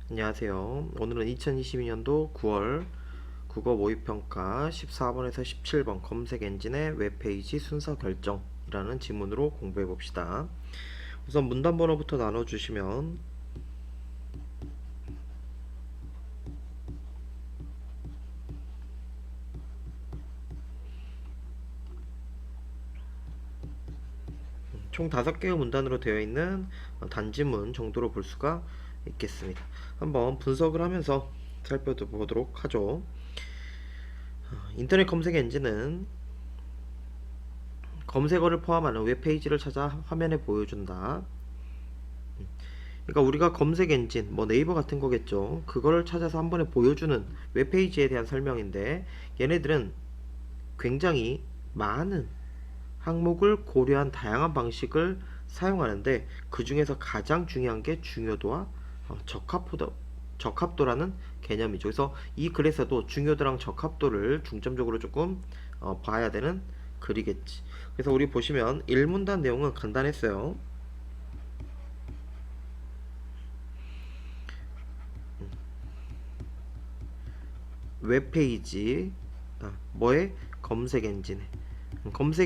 안녕하세요. 오늘은 2022년도 9월 국어 모의평가 14번에서 17번 검색 엔진의 웹페이지 순서 결정이라는 지문으로 공부해 봅시다. 우선 문단 번호부터 나눠주시면 총 5개의 문단으로 되어 있는 단지문 정도로 볼 수가 있겠습니다. 한번 분석을 하면서 살펴보도록 하죠. 인터넷 검색 엔진은 검색어를 포함하는 웹페이지를 찾아 화면에 보여준다. 그러니까 우리가 검색 엔진, 뭐 네이버 같은 거겠죠. 그거를 찾아서 한 번에 보여주는 웹페이지에 대한 설명인데, 얘네들은 굉장히 많은 항목을 고려한 다양한 방식을 사용하는데, 그 중에서 가장 중요한 게 중요도와 적합도라는 개념이죠. 그래서 이 글에서도 중요도랑 적합도를 중점적으로 조금 봐야 되는 글이겠지. 그래서 우리 보시면 1문단 내용은 간단했어요. 웹페이지, 뭐의 검색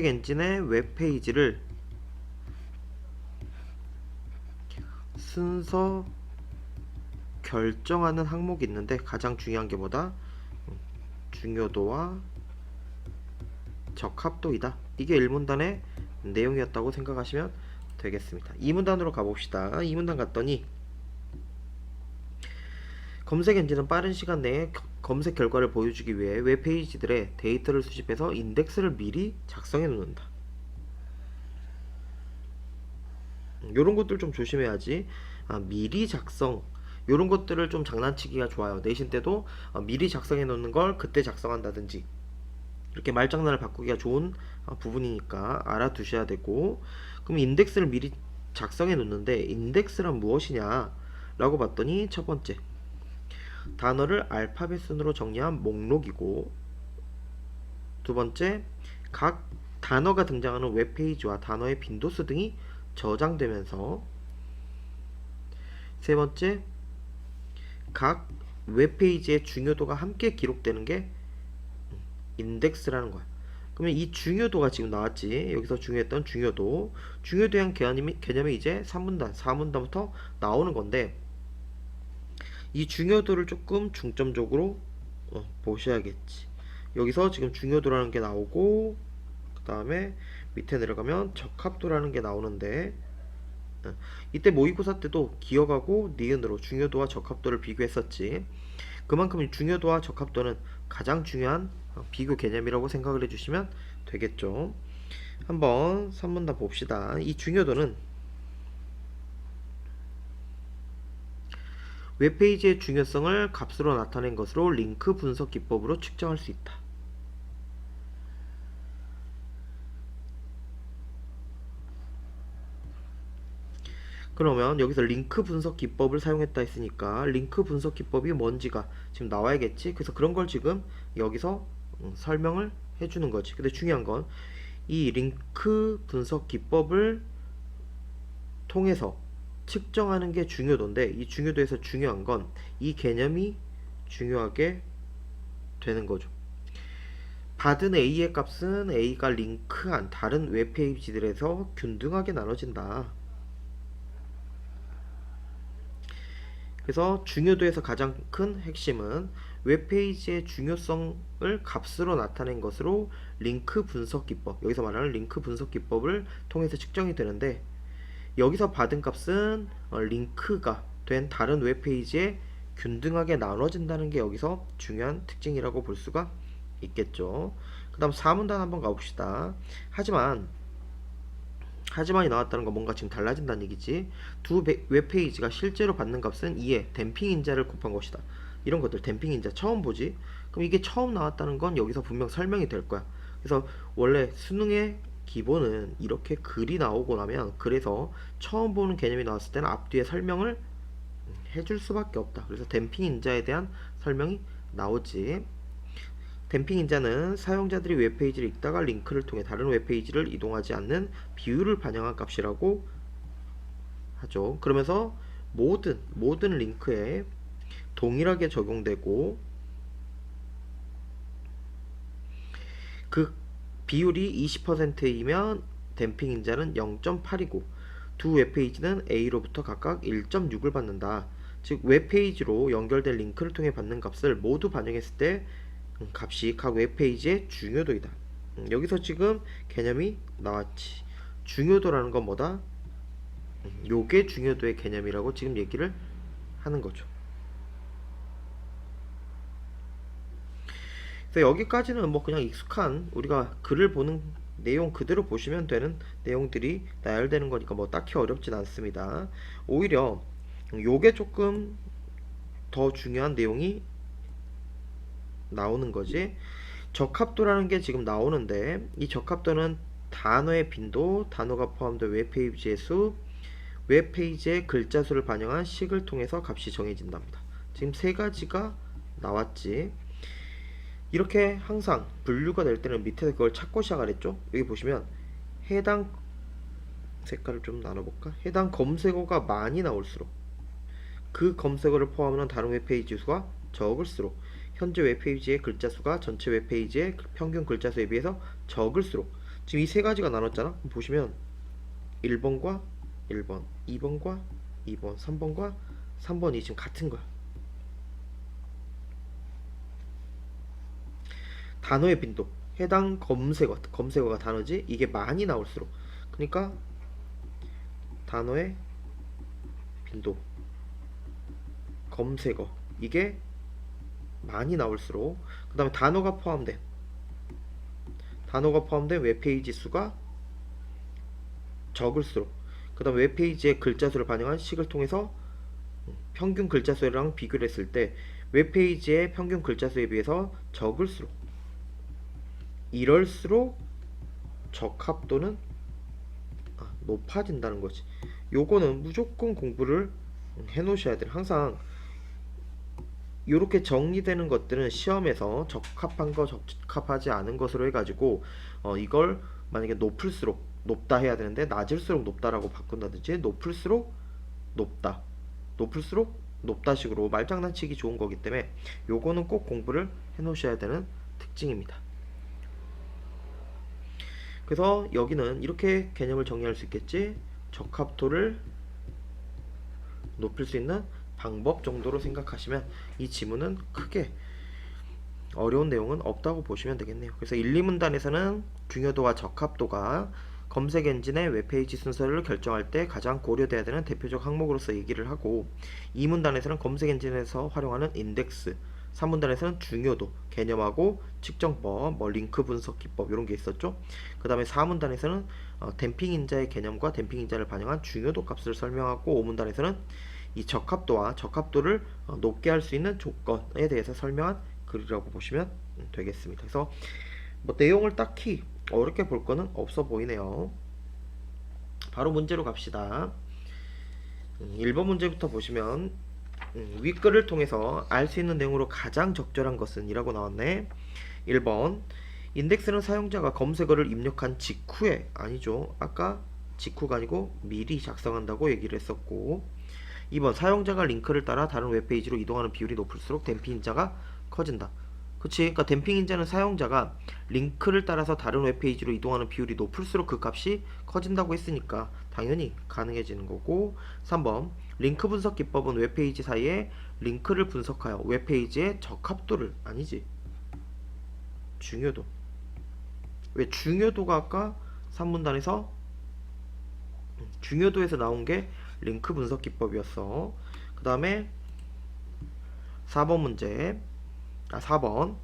엔진의 웹페이지를 순서 결정하는 항목이 있는데, 가장 중요한 게 뭐다? 중요도와 적합도이다. 이게 1문단의 내용이었다고 생각하시면 되겠습니다. 2문단으로 가봅시다. 2문단 갔더니 검색 엔진은 빠른 시간 내에 검색 결과를 보여주기 위해 웹페이지들의 데이터를 수집해서 인덱스를 미리 작성해 놓는다. 요런 것들 좀 조심해야지. 미리 작성, 요런 것들을 좀 장난치기가 좋아요. 내신 때도 미리 작성해 놓는 걸 그때 작성한다든지, 이렇게 말장난을 바꾸기가 좋은 부분이니까 알아두셔야 되고. 그럼 인덱스를 미리 작성해 놓는데, 인덱스란 무엇이냐 라고 봤더니, 첫 번째, 단어를 알파벳 순으로 정리한 목록이고, 두 번째, 각 단어가 등장하는 웹페이지와 단어의 빈도수 등이 저장되면서, 세 번째, 각 웹페이지의 중요도가 함께 기록되는 게 인덱스라는 거야. 그러면 이 중요도가 지금 나왔지. 여기서 중요했던 중요도에 대한 개념이 이제 3문단, 4문단부터 나오는 건데, 이 중요도를 조금 중점적으로 보셔야겠지. 여기서 지금 중요도라는 게 나오고, 그 다음에 밑에 내려가면 적합도라는 게 나오는데, 이때 모의고사 때도 기억하고 니은으로 중요도와 적합도를 비교했었지. 그만큼 중요도와 적합도는 가장 중요한 비교 개념이라고 생각을 해주시면 되겠죠. 한번 3문단 봅시다. 이 중요도는 웹페이지의 중요성을 값으로 나타낸 것으로 링크 분석 기법으로 측정할 수 있다. 그러면 여기서 링크 분석 기법을 사용했다 했으니까 링크 분석 기법이 뭔지가 지금 나와야겠지. 그래서 그런 걸 지금 여기서 설명을 해주는 거지. 근데 중요한 건 이 링크 분석 기법을 통해서 측정하는 게 중요도인데, 이 중요도에서 중요한 건 이 개념이 중요하게 되는 거죠. 받은 A의 값은 A가 링크한 다른 웹페이지들에서 균등하게 나눠진다. 그래서 중요도에서 가장 큰 핵심은 웹페이지의 중요성을 값으로 나타낸 것으로 링크 분석 기법, 여기서 말하는 링크 분석 기법을 통해서 측정이 되는데, 여기서 받은 값은 링크가 된 다른 웹페이지에 균등하게 나눠진다는 게 여기서 중요한 특징이라고 볼 수가 있겠죠. 그 다음 4문단 한번 가봅시다. 하지만이 나왔다는 건 뭔가 지금 달라진다는 얘기지. 두 웹페이지가 실제로 받는 값은 2에 댐핑 인자를 곱한 것이다. 이런 것들 댐핑 인자 처음 보지. 그럼 이게 처음 나왔다는 건 여기서 분명 설명이 될 거야. 그래서 원래 수능의 기본은 이렇게 글이 나오고 나면, 그래서 처음 보는 개념이 나왔을 때는 앞뒤에 설명을 해줄 수밖에 없다. 그래서 댐핑 인자에 대한 설명이 나오지. 댐핑 인자는 사용자들이 웹페이지를 읽다가 링크를 통해 다른 웹페이지를 이동하지 않는 비율을 반영한 값이라고 하죠. 그러면서 모든 링크에 동일하게 적용되고 그 비율이 20%이면 댐핑 인자는 0.8이고 두 웹페이지는 A로부터 각각 1.6을 받는다. 즉 웹페이지로 연결된 링크를 통해 받는 값을 모두 반영했을 때 값이 각 웹페이지의 중요도이다. 여기서 지금 개념이 나왔지. 중요도라는 건 뭐다? 요게 중요도의 개념이라고 지금 얘기를 하는 거죠. 그래서 여기까지는 뭐 그냥 익숙한 우리가 글을 보는 내용 그대로 보시면 되는 내용들이 나열되는 거니까 뭐 딱히 어렵진 않습니다. 오히려 요게 조금 더 중요한 내용이 나오는 거지. 적합도라는 게 지금 나오는데 이 적합도는 단어의 빈도, 단어가 포함된 웹페이지의 수, 웹페이지의 글자 수를 반영한 식을 통해서 값이 정해진답니다. 지금 세 가지가 나왔지. 이렇게 항상 분류가 될 때는 밑에서 그걸 찾고 시작하랬죠. 여기 보시면 해당 색깔을 좀 나눠볼까? 해당 검색어가 많이 나올수록 그 검색어를 포함하는 다른 웹페이지 수가 적을수록 현재 웹페이지의 글자 수가 전체 웹페이지의 평균 글자 수에 비해서 적을수록 지금 이 세 가지가 나눴잖아. 보시면 1번과 1번, 2번과 2번, 3번과 3번이 지금 같은 거야. 단어의 빈도, 해당 검색어가 단어지. 이게 많이 나올수록 그러니까 단어의 빈도, 검색어 이게 많이 나올수록 그 다음에 단어가 포함된 웹페이지 수가 적을수록 그 다음에 웹페이지의 글자 수를 반영한 식을 통해서 평균 글자 수랑 비교를 했을 때 웹페이지의 평균 글자 수에 비해서 적을수록 이럴수록 적합도는 높아진다는 거지. 요거는 무조건 공부를 해 놓으셔야 돼요. 항상 이렇게 정리되는 것들은 시험에서 적합한 거 적합하지 않은 것으로 해가지고 이걸 만약에 높을수록 높다 해야 되는데 낮을수록 높다라고 바꾼다든지 높을수록 높다 식으로 말장난치기 좋은 거기 때문에 요거는 꼭 공부를 해 놓으셔야 되는 특징입니다. 그래서 여기는 이렇게 개념을 정리할 수 있겠지. 적합도를 높일 수 있는 방법 정도로 생각하시면 이 지문은 크게 어려운 내용은 없다고 보시면 되겠네요. 그래서 1, 2문단에서는 중요도와 적합도가 검색 엔진의 웹페이지 순서를 결정할 때 가장 고려돼야 되는 대표적 항목으로서 얘기를 하고 2문단에서는 검색 엔진에서 활용하는 인덱스 3문단에서는 중요도, 개념하고 측정법, 뭐 링크 분석 기법 이런 게 있었죠. 그 다음에 4문단에서는 댐핑 인자의 개념과 댐핑 인자를 반영한 중요도 값을 설명하고 5문단에서는 이 적합도와 적합도를 높게 할 수 있는 조건에 대해서 설명한 글이라고 보시면 되겠습니다. 그래서 뭐 내용을 딱히 어렵게 볼 거는 없어 보이네요. 바로 문제로 갑시다. 1번 문제부터 보시면 윗글을 통해서 알 수 있는 내용으로 가장 적절한 것은 이라고 나왔네. 1번 인덱스는 사용자가 검색어를 입력한 직후에 아니죠. 아까 직후가 아니고 미리 작성한다고 얘기를 했었고 2번 사용자가 링크를 따라 다른 웹페이지로 이동하는 비율이 높을수록 댐핑 인자가 커진다. 그치? 그러니까 댐핑 인자는 사용자가 링크를 따라서 다른 웹페이지로 이동하는 비율이 높을수록 그 값이 커진다고 했으니까 당연히 가능해지는 거고 3번 링크 분석 기법은 웹페이지 사이에 링크를 분석하여 웹페이지의 적합도를 아니지 중요도 왜 중요도가 아까 3문단에서 중요도에서 나온 게 링크 분석 기법이었어. 그 다음에 4번 문제 4번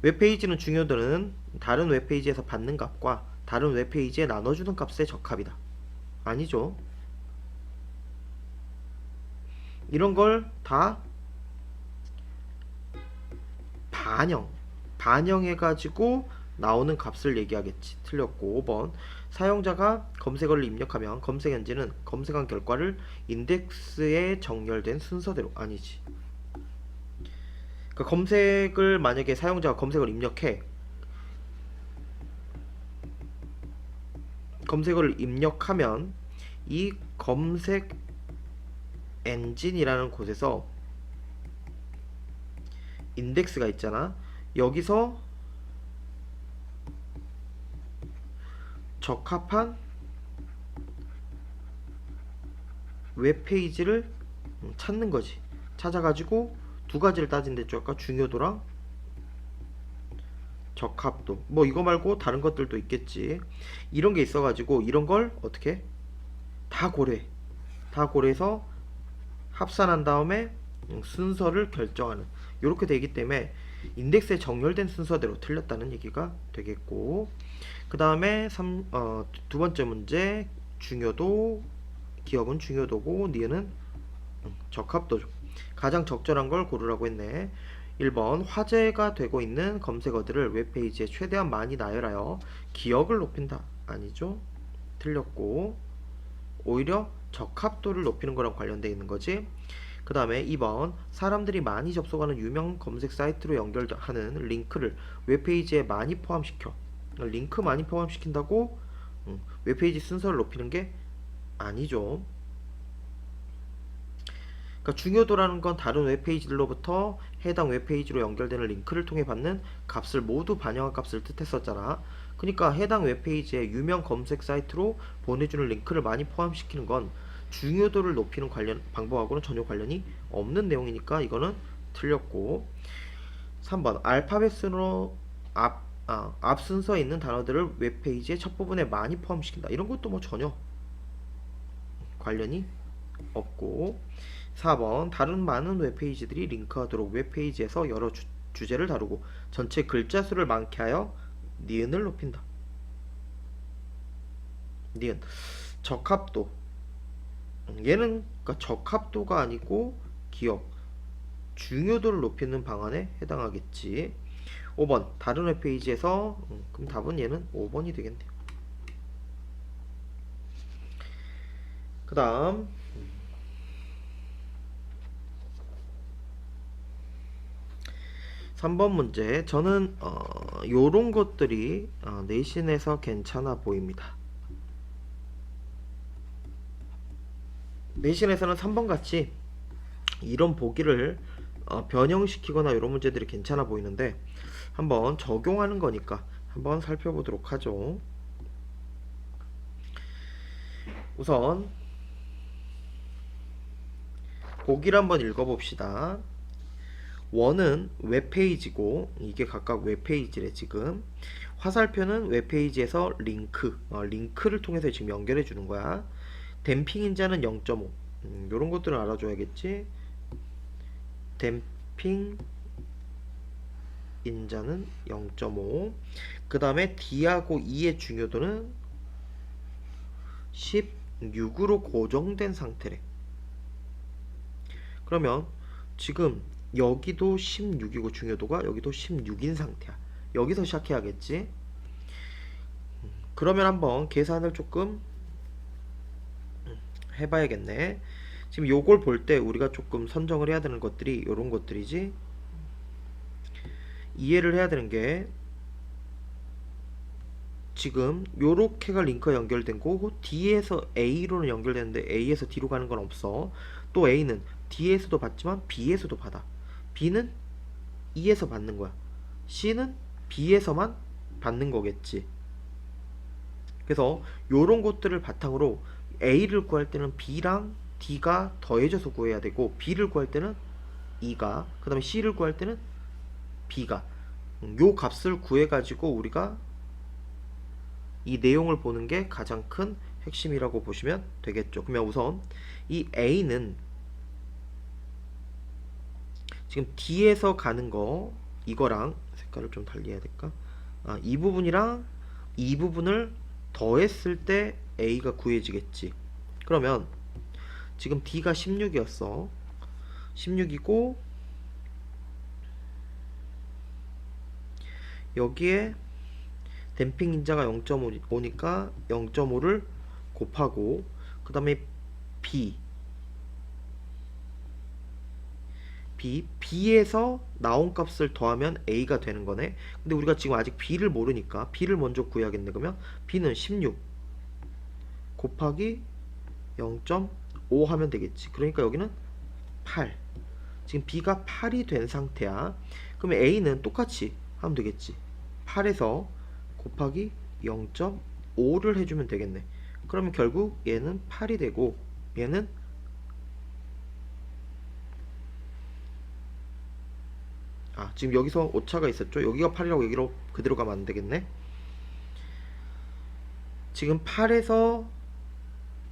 웹페이지는 중요도는 다른 웹페이지에서 받는 값과 다른 웹페이지에 나눠주는 값의 적합이다. 아니죠. 이런 걸 다 반영해가지고 나오는 값을 얘기하겠지. 틀렸고 5번 사용자가 검색어를 입력하면 검색 엔진은 검색한 결과를 인덱스에 정렬된 순서대로 아니지. 그러니까 검색을 만약에 사용자가 검색어를 입력해 검색어를 입력하면 이 검색 엔진이라는 곳에서 인덱스가 있잖아. 여기서 적합한 웹페이지를 찾는 거지. 찾아가지고 두 가지를 따진댔죠. 아까 중요도랑 적합도. 뭐 이거 말고 다른 것들도 있겠지. 이런 게 있어가지고 이런 걸 어떻게 다 고려해. 다 고려해서 합산한 다음에 순서를 결정하는, 이렇게 되기 때문에 인덱스에 정렬된 순서대로 틀렸다는 얘기가 되겠고, 그 다음에 두 번째 문제, 중요도, 기업은 중요도고 니은은 적합도죠. 가장 적절한 걸 고르라고 했네. 1번, 화제가 되고 있는 검색어들을 웹페이지에 최대한 많이 나열하여 기억을 높인다. 아니죠. 틀렸고, 오히려 적합도를 높이는 거랑 관련되어 있는 거지. 그 다음에 2번, 사람들이 많이 접속하는 유명 검색 사이트로 연결하는 링크를 웹페이지에 많이 포함시켜. 링크 많이 포함시킨다고 웹페이지 순서를 높이는 게 아니죠. 그러니까 중요도라는 건 다른 웹페이지들로부터 해당 웹페이지로 연결되는 링크를 통해 받는 값을 모두 반영한 값을 뜻했었잖아. 그러니까 해당 웹페이지에 유명 검색 사이트로 보내주는 링크를 많이 포함시키는 건 중요도를 높이는 방법하고는 전혀 관련이 없는 내용이니까 이거는 틀렸고. 3번, 알파벳 순으로 앞 순서에 있는 단어들을 웹페이지의 첫 부분에 많이 포함시킨다. 이런 것도 뭐 전혀 관련이 없고. 4번, 다른 많은 웹페이지들이 링크하도록 웹페이지에서 여러 주제를 다루고 전체 글자 수를 많게 하여 니은을 높인다. 니은, 적합도. 얘는 그러니까 적합도가 아니고 기억, 중요도를 높이는 방안에 해당하겠지. 5번, 다른 웹페이지에서 그럼 답은 얘는 5번이 되겠네요. 그 다음 3번 문제. 저는 요런 것들이 내신에서 괜찮아 보입니다. 내신에서는 3번 같이 이런 보기를 변형시키거나 이런 문제들이 괜찮아 보이는데 한번 적용하는 거니까 한번 살펴보도록 하죠. 우선 보기를 한번 읽어봅시다. 원은 웹페이지고 이게 각각 웹페이지래. 지금 화살표는 웹페이지에서 링크를 통해서 지금 연결해 주는 거야. 댐핑 인자는 0.5. 요런 것들은 알아줘야겠지. 댐핑 인자는 0.5. 그 다음에 D하고 E의 중요도는 16으로 고정된 상태래. 그러면 지금 여기도 16이고 중요도가 여기도 16인 상태야. 여기서 시작해야겠지. 그러면 한번 계산을 조금 해봐야겠네. 지금 요걸 볼 때 우리가 조금 선정을 해야 되는 것들이 요런 것들이지. 이해를 해야 되는 게 지금 요렇게가 링크가 연결된 거고 D에서 A로는 연결되는데 A에서 D로 가는 건 없어. 또 A는 D에서도 받지만 B에서도 받아. B는 E에서 받는 거야. C는 B에서만 받는 거겠지. 그래서 요런 것들을 바탕으로 A를 구할 때는 B랑 D가 더해져서 구해야 되고, B를 구할 때는 E가, 그 다음에 C를 구할 때는 B가, 요 값을 구해가지고 우리가 이 내용을 보는 게 가장 큰 핵심이라고 보시면 되겠죠. 그러면 우선 이 A는 지금 D에서 가는 거, 이거랑 색깔을 좀 달리 해야 될까? 이 부분이랑 이 부분을 더했을 때 A가 구해지겠지. 그러면 지금 D가 16이었어. 16이고 여기에 댐핑 인자가 0.5니까 0.5를 곱하고, 그 다음에 B에서 나온 값을 더하면 A가 되는 거네. 근데 우리가 지금 아직 B를 모르니까 B를 먼저 구해야겠네. 그러면 B는 16 곱하기 0.5 하면 되겠지. 그러니까 여기는 8. 지금 B가 8이 된 상태야. 그러면 A는 똑같이 하면 되겠지. 8에서 곱하기 0.5를 해주면 되겠네. 그러면 결국 얘는 8이 되고 얘는 지금 여기서 오차가 있었죠. 여기가 8이라고 여기로 그대로 가면 안 되겠네. 지금 8에서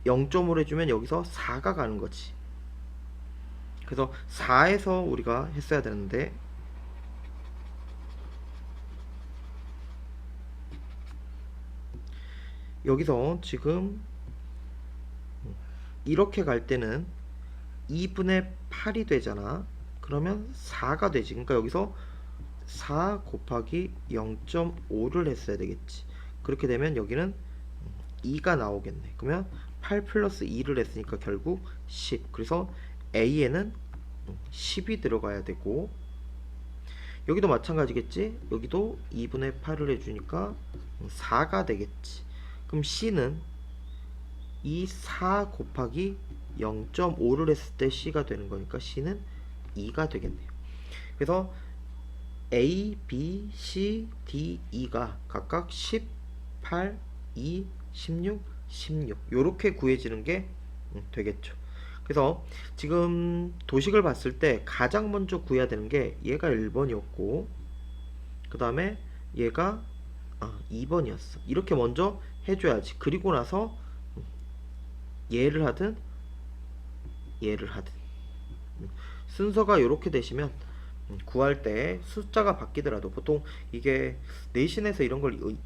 0.5를 해주면 여기서 4가 가는 거지. 그래서 4에서 우리가 했어야 되는데 여기서 지금 이렇게 갈 때는 2분의 8이 되잖아. 그러면 4가 되지. 그러니까 여기서 4 곱하기 0.5를 했어야 되겠지. 그렇게 되면 여기는 2가 나오겠네. 그러면 8 플러스 2를 했으니까 결국 10. 그래서 A에는 10이 들어가야 되고 여기도 마찬가지겠지. 여기도 2분의 8을 해주니까 4가 되겠지. 그럼 C는 이 4 곱하기 0.5를 했을 때 C가 되는 거니까 C는 2가 되겠네요. 그래서 A, B, C, D, E가 각각 10, 8, 2, 16, 16 요렇게 구해지는 게 되겠죠. 그래서 지금 도식을 봤을 때 가장 먼저 구해야 되는 게 얘가 1번이었고 그 다음에 얘가 2번이었어. 이렇게 먼저 해줘야지. 그리고 나서 얘를 하든 얘를 하든 순서가 이렇게 되시면 구할 때 숫자가 바뀌더라도 보통 이게 내신에서 이런 걸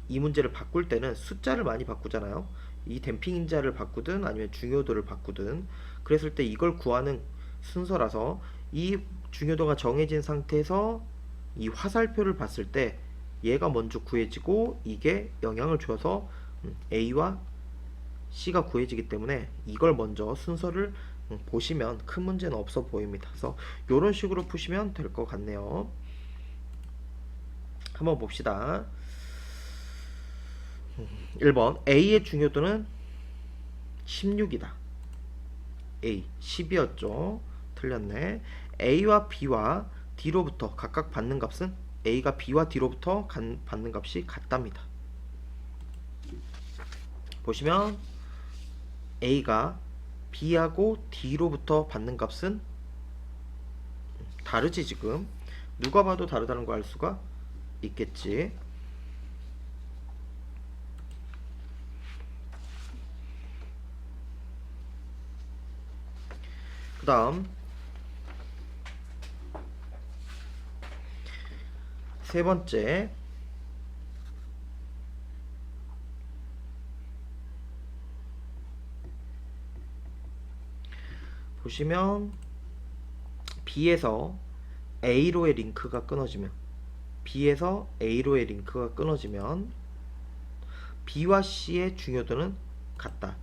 이 문제를 바꿀 때는 숫자를 많이 바꾸잖아요. 이 댐핑 인자를 바꾸든 아니면 중요도를 바꾸든 그랬을 때 이걸 구하는 순서라서 이 중요도가 정해진 상태에서 이 화살표를 봤을 때 얘가 먼저 구해지고 이게 영향을 줘서 A와 C가 구해지기 때문에 이걸 먼저 순서를 보시면 큰 문제는 없어 보입니다. 그래서 이런 식으로 푸시면 될 것 같네요. 한번 봅시다. 1번 A의 중요도는 16이다. A 10이었죠. 틀렸네. A와 B와 D로부터 각각 받는 값은 A가 B와 D로부터 받는 값이 같답니다. 보시면 A가 B하고 D로부터 받는 값은 다르지. 지금 누가 봐도 다르다는 거 알 수가 있겠지. 그 다음 세 번째 보시면 B에서 A로의 링크가 끊어지면 B와 C의 중요도는 같다.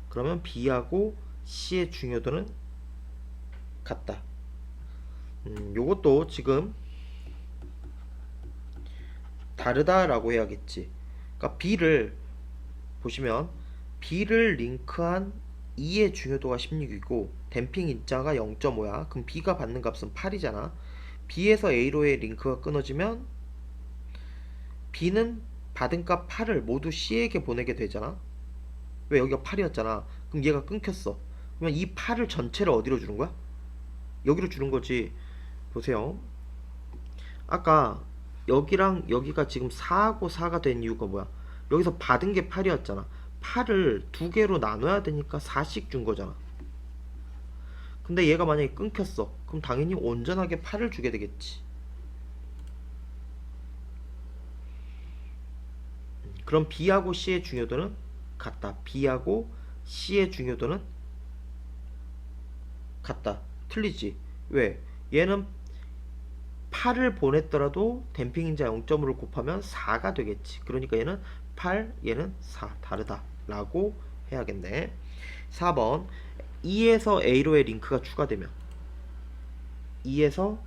그러면 B하고 C의 중요도는 같다. 요것도 지금 다르다라고 해야겠지. 그러니까 B를 보시면 B를 링크한 E의 중요도가 16이고 댐핑 인자가 0.5야. 그럼 B가 받는 값은 8이잖아. B에서 A로의 링크가 끊어지면 B는 받은 값 8을 모두 C에게 보내게 되잖아. 왜? 여기가 8이었잖아. 그럼 얘가 끊겼어. 그러면 이 8을 전체를 어디로 주는 거야? 여기로 주는 거지. 보세요. 아까 여기랑 여기가 지금 4하고 4가 된 이유가 뭐야? 여기서 받은 게 8이었잖아. 8을 두 개로 나눠야 되니까 4씩 준 거잖아. 근데 얘가 만약에 끊겼어. 그럼 당연히 온전하게 8을 주게 되겠지. 그럼 B하고 C의 중요도는 같다. B하고 C의 중요도는 같다. 틀리지. 왜? 얘는 8을 보냈더라도 댐핑 인자 0.5를 곱하면 4가 되겠지. 그러니까 얘는 8, 얘는 4. 다르다 라고 해야겠네. 4번 E에서 A로의 링크가 추가되면 E에서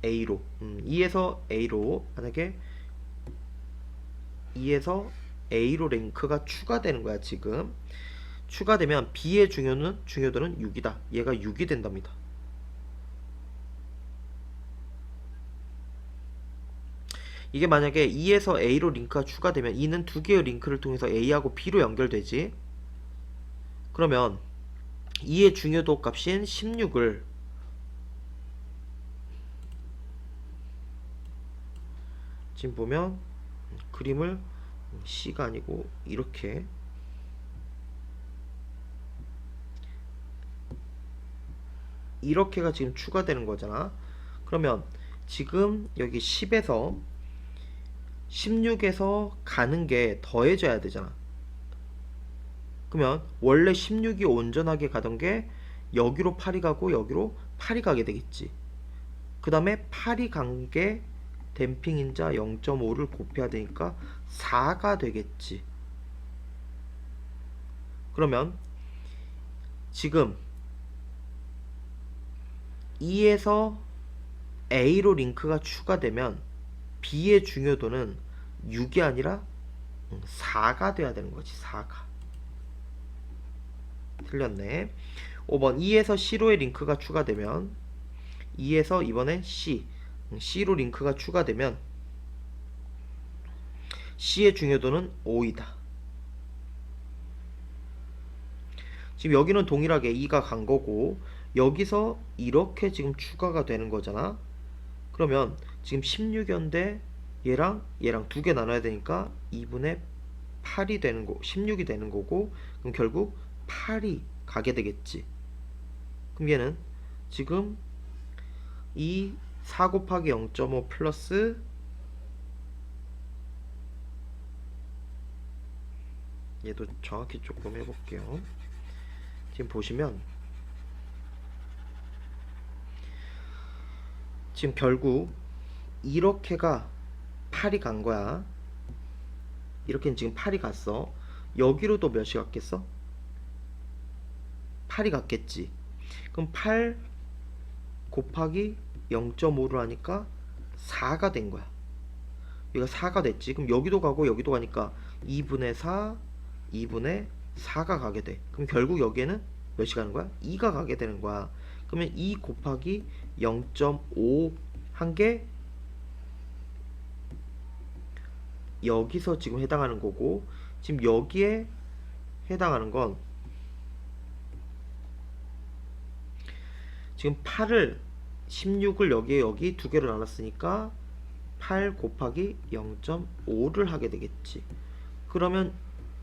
A로 만약에 E에서 A로 링크가 추가되는 거야. 지금 추가되면 B의 중요도는 6이다. 얘가 6이 된답니다. 이게 만약에 E에서 A로 링크가 추가되면 E는 두 개의 링크를 통해서 A하고 B로 연결되지. 그러면 E의 중요도 값인 16을 지금 보면 그림을 C가 아니고 이렇게가 지금 추가되는 거잖아. 그러면 지금 여기 10에서 16에서 가는 게 더해져야 되잖아. 그러면 원래 16이 온전하게 가던 게 여기로 8이 가고 여기로 8이 가게 되겠지. 그 다음에 8이 간 게 댐핑인자 0.5를 곱해야 되니까 4가 되겠지. 그러면 지금 E에서 A로 링크가 추가되면 B의 중요도는 6이 아니라 4가 돼야 되는 거지. 4가. 틀렸네. 5번 E에서 C로의 링크가 추가되면 E에서 이번엔 C로 링크가 추가되면 C의 중요도는 5이다. 지금 여기는 동일하게 E가 간 거고 여기서 이렇게 지금 추가가 되는 거잖아. 그러면 지금 16이었는데 얘랑 두 개 나눠야 되니까 2분의 8이 되는 거, 16이 되는 거고, 그럼 결국 8이 가게 되겠지. 그럼 얘는 지금 이 4 곱하기 0.5 플러스 얘도 정확히 조금 해볼게요. 지금 보시면 지금 결국 이렇게가 8이 간 거야. 이렇게는 지금 8이 갔어. 여기로도 몇이 갔겠어? 8이 갔겠지. 그럼 8 곱하기 0.5를 하니까 4가 된 거야. 여기가 4가 됐지. 그럼 여기도 가고 여기도 가니까 2분의 4, 2분의 4가 가게 돼. 그럼 결국 여기에는 몇이 가는 거야? 2가 가게 되는 거야. 그러면 2 곱하기 0.5 한 게 여기서 지금 해당하는 거고, 지금 여기에 해당하는 건 지금 8을 16을 여기 두 개로 나눴으니까 8 곱하기 0.5를 하게 되겠지. 그러면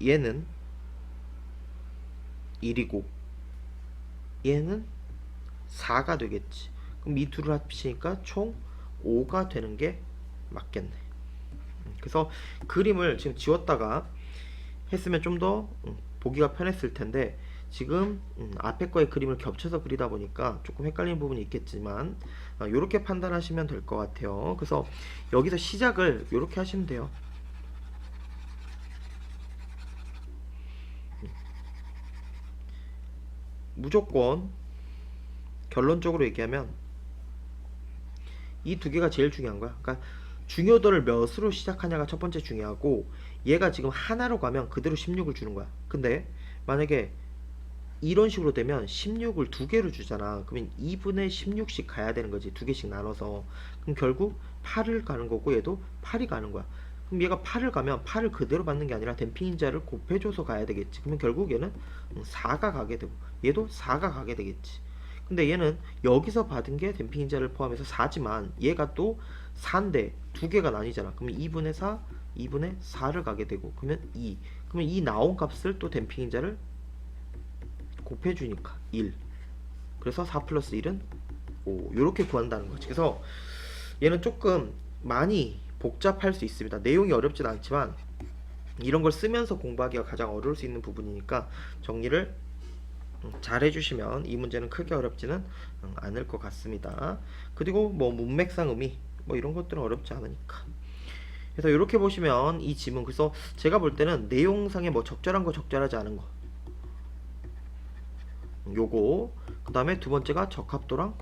얘는 1이고 얘는 4가 되겠지. 그럼 이 둘을 합치니까 총 5가 되는 게 맞겠네. 그래서 그림을 지금 지웠다가 했으면 좀 더 보기가 편했을 텐데, 지금 앞에 거의 그림을 겹쳐서 그리다 보니까 조금 헷갈리는 부분이 있겠지만 이렇게 판단하시면 될 것 같아요. 그래서 여기서 시작을 이렇게 하시면 돼요. 무조건 결론적으로 얘기하면 이 두 개가 제일 중요한 거야. 그러니까 중요도를 몇으로 시작하냐가 첫 번째 중요하고, 얘가 지금 하나로 가면 그대로 16을 주는 거야. 근데 만약에 이런 식으로 되면 16을 두 개로 주잖아. 그러면 2분의 16씩 가야 되는 거지. 두 개씩 나눠서. 그럼 결국 8을 가는 거고 얘도 8이 가는 거야. 그럼 얘가 8을 가면 8을 그대로 받는 게 아니라 댐핑인자를 곱해줘서 가야 되겠지. 그러면 결국 얘는 4가 가게 되고 얘도 4가 가게 되겠지. 근데 얘는 여기서 받은 게 댐핑인자를 포함해서 4지만 얘가 또 4인데 두 개가 나뉘잖아. 그러면 2분의 4, 2분의 4를 가게 되고, 그러면 2. 그러면 이 나온 값을 또 댐핑인자를 곱해주니까 1. 그래서 4 플러스 1은 5. 이렇게 구한다는 거지. 그래서 얘는 조금 많이 복잡할 수 있습니다. 내용이 어렵진 않지만 이런 걸 쓰면서 공부하기가 가장 어려울 수 있는 부분이니까 정리를 잘 해주시면 이 문제는 크게 어렵지는 않을 것 같습니다. 그리고 뭐 문맥상 의미 뭐 이런 것들은 어렵지 않으니까. 그래서 이렇게 보시면 이 지문, 그래서 제가 볼 때는 내용상에 뭐 적절한 거 적절하지 않은 거 요거, 그 다음에 두 번째가 적합도랑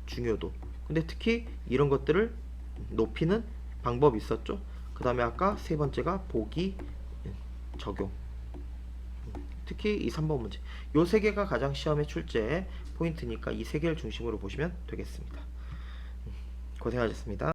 중요도. 근데 특히 이런 것들을 높이는 방법이 있었죠. 그 다음에 아까 세 번째가 보기 적용. 특히 이 3번 문제, 요 세 개가 가장 시험의 출제 포인트니까 이 세 개를 중심으로 보시면 되겠습니다. 고생하셨습니다.